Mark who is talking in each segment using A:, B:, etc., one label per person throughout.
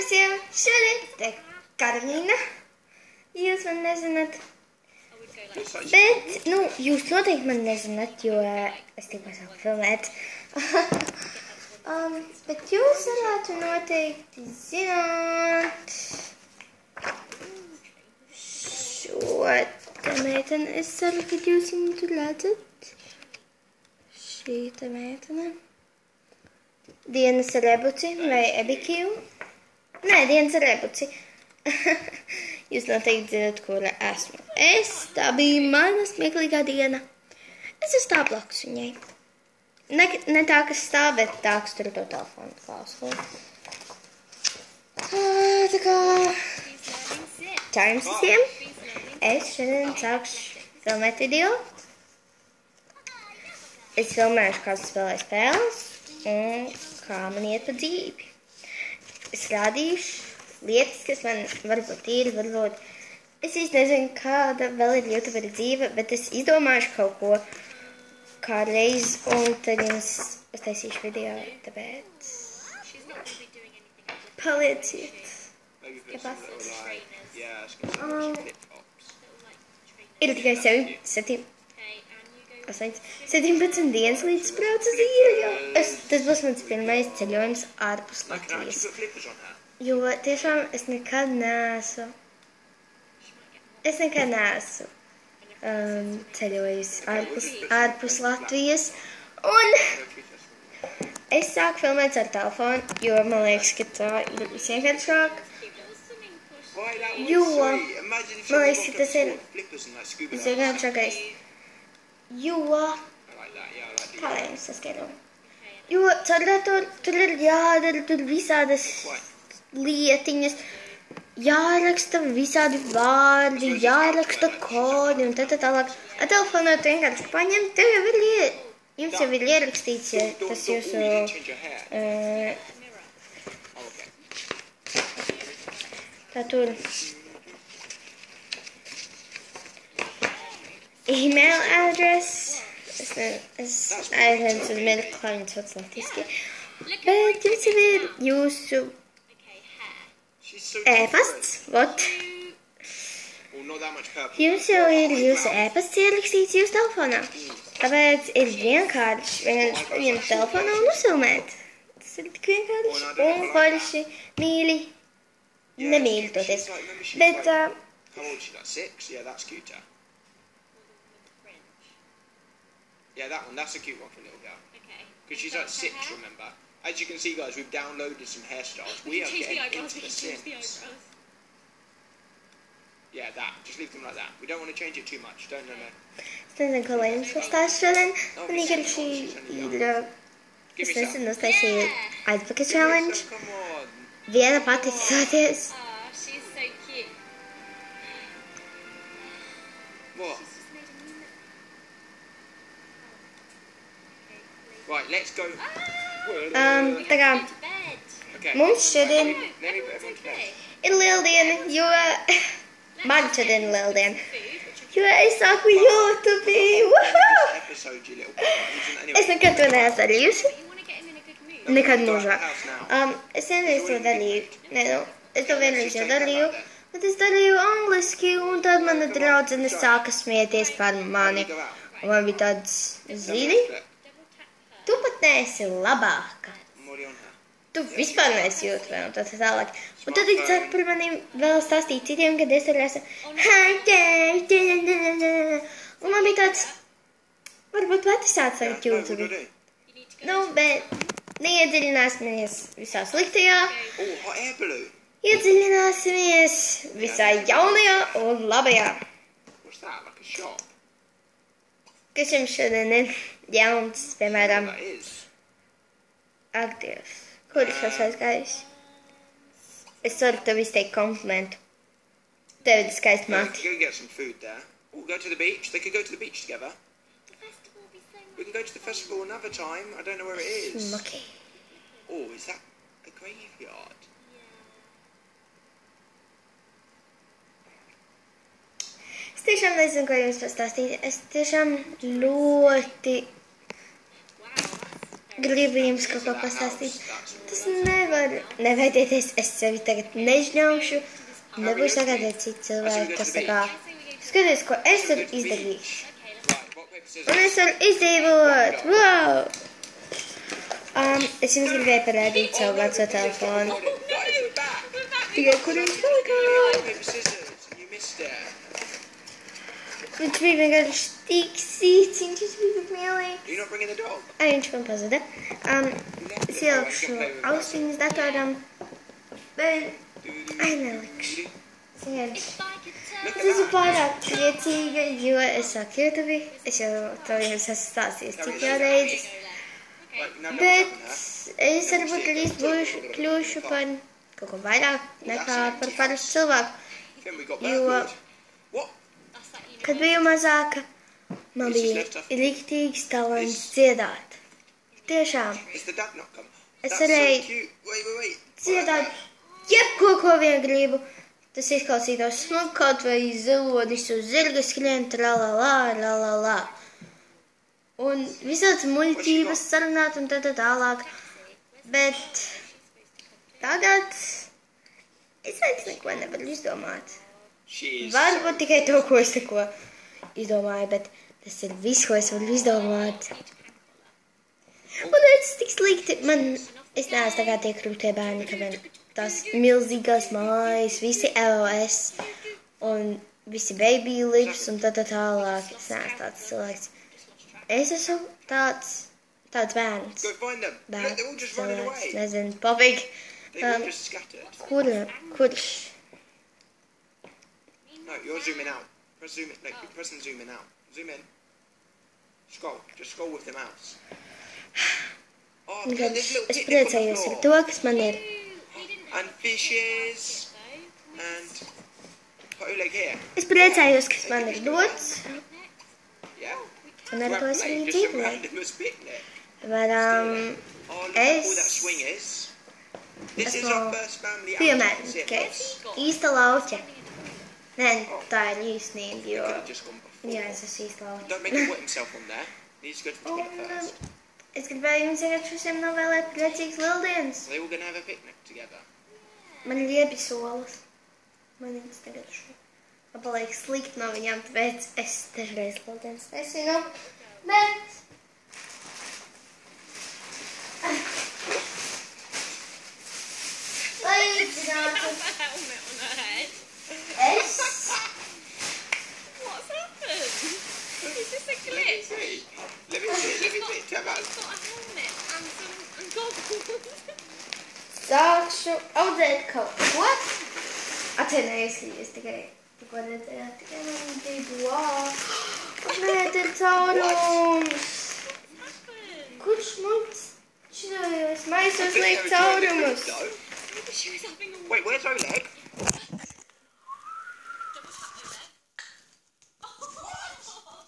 A: visiem! Šodien te Karolīna. Jūs man nezināt. Bet, jūs noteikti man nezināt, jo es tikko sāku filmēt. Bet jūs varētu noteikti zināt šo te meiteni. Es ceru, ka jūs viņu tur redzat. Šī te meitene. Dienas Rebuci vai Ebikiju? Nē, Dienas Rebuci. Jūs noteikti zināt, kura esmu. Tā bija mana smieklīgā diena. Es stāvu blakus viņai. Ne tā, kas stāv, bet tā, kas tur to telefonu klausu. Tā kā... Čau jums visiem. Es šodien sākšu filmēt video. Es filmēšu, kā spēlēju spēles un kā man iet pa dzīvi. Es rādīšu lietas, kas man varbūt ir, varbūt... Es īsti nezinu, kāda vēl ir YouTubera dzīve, bet es izdomāšu kaut ko kā reiz, un tad jums uztaisīšu video, tāpēc... Palieciet. Ir tikai 17 dienas līdz braucu uz īriju. Tas būs mans pirmais ceļojums ārpus Latvijas. Jo tiešām es nekad neesmu ceļojusi ārpus Latvijas. Un es sāku filmēt ar telefonu, jo man liekas, ka tā ir visvienkāršāk. Jo man liekas, ka tas ir visvienkāršākais. Jo kā lai jums saskaidro? Jo caur datoru tur ir jādara tur visādas lietiņas, jāraksta visādi vārdi, jāraksta kodi un tā tālāk. Ar telefonā tu vienkārši paņem, jums jau ir ierakstīts, ja tas jūsu tā tur email address. Es aizņemts uz mirkli, kā viņas vārds latviski. Bet jums jau ir jūsu e-pasts, vot. Jums jau ir jūsu e-pasts ierakstīts jūsu telefonā. Tāpēc ir vienkārši paņemt telefonu un uzfilmēt. Tas ir tik vienkārši un forši, mīļi, nemīļi toties. Bet,
B: yeah, that one. That's a cute one for a little girl. Okay. Because she's like 6, remember? As you can see, guys, we've downloaded some hairstyles. We are getting into the Sims. Yeah, that. Just leave them like that. We don't want to change it too much. Don't know.
A: Es nezinu, ko lai jums uzstāst šodien. Man vienkārši ir... Es nezinu, uztaisīju aizpakaļ challenge. Viena pati izsāties.
C: She's so cute.
B: What? Right, let's go.
A: Tā kā mums šodien ir liela diena, jo man šodien ir liela diena, jo es sāku YouTube. Es nekad to neesmu darījusi, nekad mūžā. Es vienreiz to darīju, es to vienreiz jau darīju, bet es darīju angliski, un tad mana draudzene sāka smieties par mani. Un man bija tāds, zini? Tu pat neesi labāka. Tu vispār neesi YouTubē un tā tālāk. Un tad viņi sāk par maniem vēl stāstīt citiem, kad es tur esmu. Un man bija tāds, varbūt pati sāc sākt YouTube. Bet neiedziļināsimies visā sliktajā. Iedziļināsimies visā jaunajā un labajā. Kas jums šodien ir jauns, piemēram, ak, Dievs, kur es esmu aizgājis? Es varu tev izteikt komplimentu. Tev ir skaisti mati.
B: Go get some food there. Oh, go to the beach. They could go to the beach together.
C: The festival will be so much.
B: We can go to the festival another time. I don't know where it is.
A: Okay.
B: Oh, is that a graveyard?
A: Es tiešām nezinu, ko jums pastāstīt. Es tiešām ļoti gribu jums kaut ko pastāstīt. Tas nevar nevēdieties, es sevi tagad nežņaušu. Nebūs tagad citi cilvēki, kas tā kā skaties, ko es varu izdarīt. Un es varu izdzīvot! Wow! Es jums gribēju parādīt savu veco telefonu. Tikai, kur viņš palikā? Viņš bija vienkārši tik sīts, viņš bija tik mielīgs. Viņš man pazuda. Es ielikšu austiņas datoram, bet nelikšu. Es esmu pārāk priecīga, jo es sāku YouTube. Es jau to jums esmu stāstījis cik jau reizes. Bet es varbūt drīz kļūšu par kaut ko vairāk nekā par parastu cilvēku. Jo, kad biju mazāka, man bija riktīgs talants dziedāt. Tiešām. Es varēju dziedāt jebko, ko vien gribu. Tas izklausītos smuk, kaut vai zilodis uz zirga skrien, tralalā. Un visāds muļķības sarunāt un tā tālāk. Bet tagad es vairs neko nevaru izdomāt. Varbūt tikai to, ko es tikko izdomāju, bet tas ir viss, ko es varu izdomāt. Un tas tik slikti. Es neesmu tā kā tie krūtie bērni, ka vien tās milzīgās mājas, visi LOS un visi baby lips un tā tālāk. Es neesmu tāds cilvēks. Es esmu tāds bērns. Bērns cilvēks, nezinu, popīgi. Kurš?
B: No, you're zooming out. Press zoom in. No, press and zoom in out. Zoom in. Scroll. Just scroll with the mouse. Oh, look at this little
A: Es priecājos ar to, kas man ir.
B: And fishes. And put your leg here.
A: Es priecājos, kas man ir dots.
B: Yeah.
A: Un ar to es arī
B: Just a
A: dzīvoju.
B: random picnic.
A: Varam,
B: Oh, look at all that swing is. This is our first family
A: piemēram,
B: outing.
A: tikai īsta lauķa. Nē, tā ir īstenība, jo,
B: Just gone before.
A: jā, es esmu īsta lauķa.
B: Don't make him wet himself on there. He needs to go to the toilet first.
A: Es gribēju jums vienkārši visiem novēlēt priecīgas lieldienas.
B: Are they all going to have a picnic together?
A: Man ir liepi solas. Man viņas tagad šo. Man paliek slikti no viņām, tāpēc es dažreiz lieldienas nesinu. Bet... Lai izzinātu,
C: Helmet on her head.
A: es...
C: What's happened? Is this a glitch?
B: Let me see. Tell us.
C: She's got a helmet and goggles.
A: Sākšu audzēt kaut ko. Atvainojos, es tikai tikko redzēju, tikai man gribu, nē, te ir caurums. Kurš mums šķirojas maisos liek caurumus?
C: She was having a
B: Wait, where's Oleg?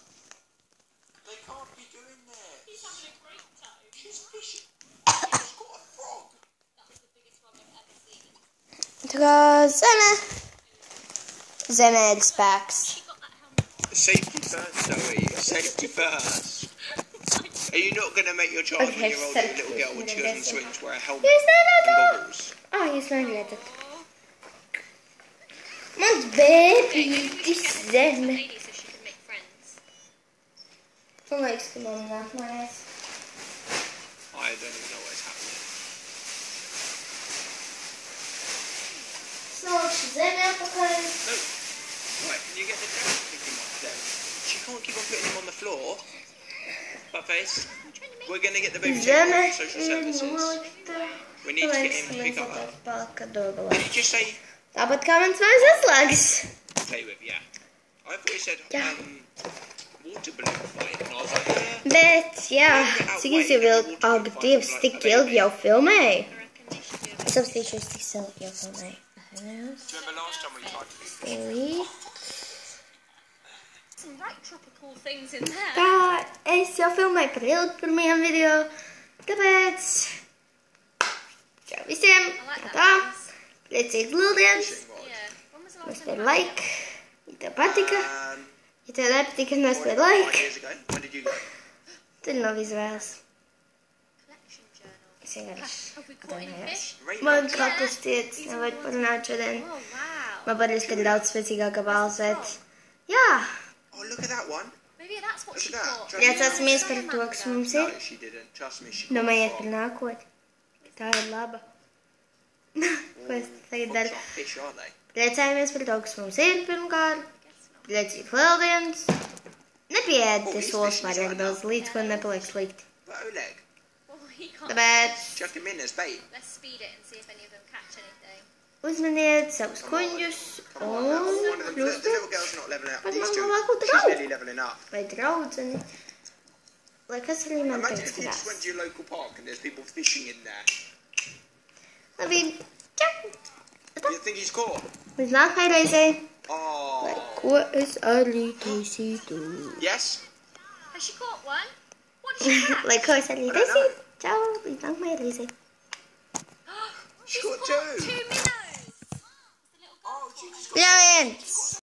B: They can't be doing that.
C: He's having a great time.
B: She's fishing. She's got a frog.
C: That was the biggest frog I've ever seen.
A: Tā kā zeme ir spēks.
C: She got that helmet.
B: Safety first, Zoe. Safety first. Are you not going to make your child
A: Okay,
B: when you're older, little girl with children swings, wear a helmet
A: Jūs
B: and
A: neredzat?
B: goggles?
A: Jūs neredzat. Mans bēbītis zeme.
C: Lady so she can make friends.
A: Man liekas, ka man nāk mājās.
B: I don't even know what's happening.
A: Salikšu zemi apakaļ.
B: No. Right, can you get the dad to pick him up then? She can't keep on putting him on the floor. Buttface, we're going to get the baby
A: Zeme
B: checked by social
A: ir
B: services.
A: nolikta.
B: We need to get him to pick
A: Liekas,
B: up
A: ka
B: her.
A: mēs palika dogalā.
B: Did you just say
A: Tāpat kā mans mājas atslēgas.
B: play with? Yeah. I thought you said
A: Yeah.
B: water balloon fight, and I was like, yeah.
A: Bet, jā, cik es jau ak, Dievs, tik ilgi jau filmēju.
C: I reckon they should do a
A: Es apstīšos, cik ilgi jau filmēju.
B: Do you remember last time we tried to do
C: some right tropical things in there.
A: Tā, es jau filmēju par ilgi pirmajām video, tāpēc, čau visiem,
C: I like that.
A: tā,
C: Because,
A: priecīgs lieldienas,
C: yeah. When was the last
A: nespēj
C: time
A: like, ja tev patika, ja tev nepatika, nespēj
B: 5
A: like,
B: years ago. When did you go?
A: tad nav izvēles. singer.
C: Have we caught any fish?
A: Mae'n cocker steeds, na fod bod yn adre dyn.
C: Oh, wow.
A: Mae bod ysgyn outfit i gael gabalsed. Yeah.
B: Oh, look at that one.
C: Maybe that's what
B: Look
C: she
B: at that.
C: caught.
B: Trust
A: Ja,
B: me.
A: tas mi ysbrydwch swm
B: No,
A: sy'n.
B: she didn't. Trust me, she
A: No,
B: caught
A: mae
B: a
A: eich
B: frog.
A: na gwyd. Da y laba. Gwest,
B: Frogs aren't fish, are they?
A: Ble ta'i mi ysbrydwch swm sy'n byn gael. Ble ti chwildians. Na bied dy sôs mar ag dos lít chwn na bylig slicht.
B: But Oleg,
C: Oh, he can't.
A: Da bet.
B: chuck him in as bait.
C: Let's speed it and see if any of them catch anything.
A: Oes na nid, saws cwynjus.
B: Come
A: O,
B: on, now. One of them, the
A: clwst.
B: little girl's not leveling up.
A: But
B: These
A: Mama,
B: two,
A: wag o
B: she's
A: draw.
B: nearly leveling up.
A: Mae drawd yn... Le cysr i'n mynd
B: Imagine
A: beth
B: if you just went
A: gydas.
B: to your local park and there's people fishing in there.
A: Na fi...
B: You think he's caught?
A: Wyth na chai reisi.
B: Oh.
A: What is Ali Daisy do?
B: Yes?
C: Has she caught one? What did she catch?
A: Like oes Ali
B: I don't
A: Daisy?
B: know.
A: Ciao, wyth na chai reisi.
C: She's
B: caught
C: caught
B: two.
C: 2 minnows.
B: Oh, she just got...
A: Brilliant!